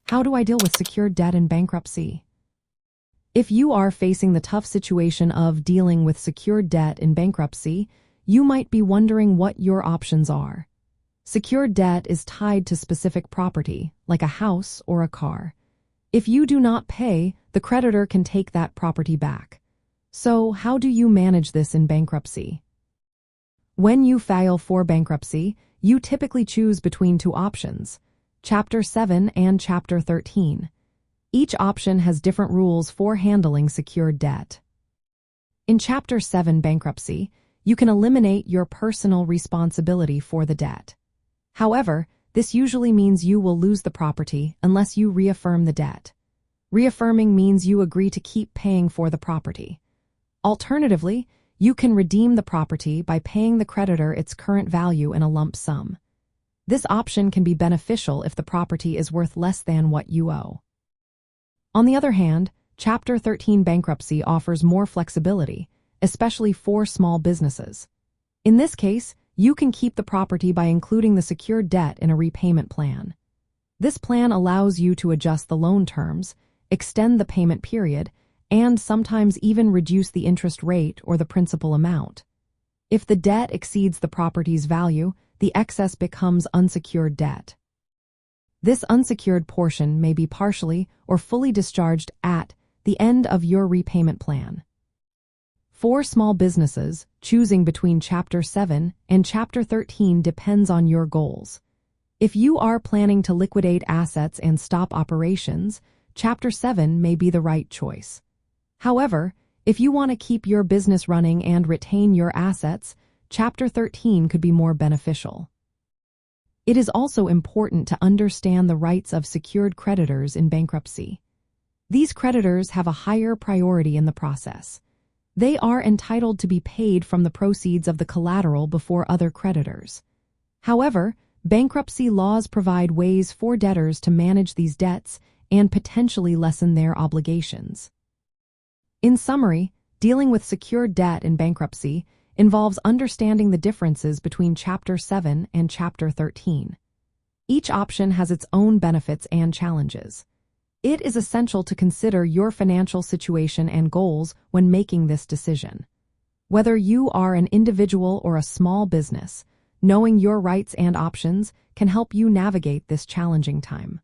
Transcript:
How do I deal with secured debt in bankruptcy? If you are facing the tough situation of dealing with secured debt in bankruptcy, you might be wondering what your options are. Secured debt is tied to specific property, like a house or a car. If you do not pay, the creditor can take that property back. So, how do you manage this in bankruptcy? When you file for bankruptcy, you typically choose between two options, Chapter 7 and Chapter 13. Each option has different rules for handling secured debt. In Chapter 7 bankruptcy, you can eliminate your personal responsibility for the debt. However, this usually means you will lose the property unless you reaffirm the debt. Reaffirming means you agree to keep paying for the property. Alternatively, you can redeem the property by paying the creditor its current value in a lump sum. This option can be beneficial if the property is worth less than what you owe. On the other hand, Chapter 13 bankruptcy offers more flexibility, especially for small businesses. In this case, you can keep the property by including the secured debt in a repayment plan. This plan allows you to adjust the loan terms, extend the payment period, and sometimes even reduce the interest rate or the principal amount. If the debt exceeds the property's value, the excess becomes unsecured debt. This unsecured portion may be partially or fully discharged at the end of your repayment plan. For small businesses, choosing between Chapter 7 and Chapter 13 depends on your goals. If you are planning to liquidate assets and stop operations, Chapter 7 may be the right choice. However, if you want to keep your business running and retain your assets, Chapter 13 could be more beneficial. It is also important to understand the rights of secured creditors in bankruptcy. These creditors have a higher priority in the process. They are entitled to be paid from the proceeds of the collateral before other creditors. However, bankruptcy laws provide ways for debtors to manage these debts and potentially lessen their obligations. In summary, dealing with secured debt in bankruptcy involves understanding the differences between Chapter 7 and Chapter 13. Each option has its own benefits and challenges. It is essential to consider your financial situation and goals when making this decision. Whether you are an individual or a small business, knowing your rights and options can help you navigate this challenging time.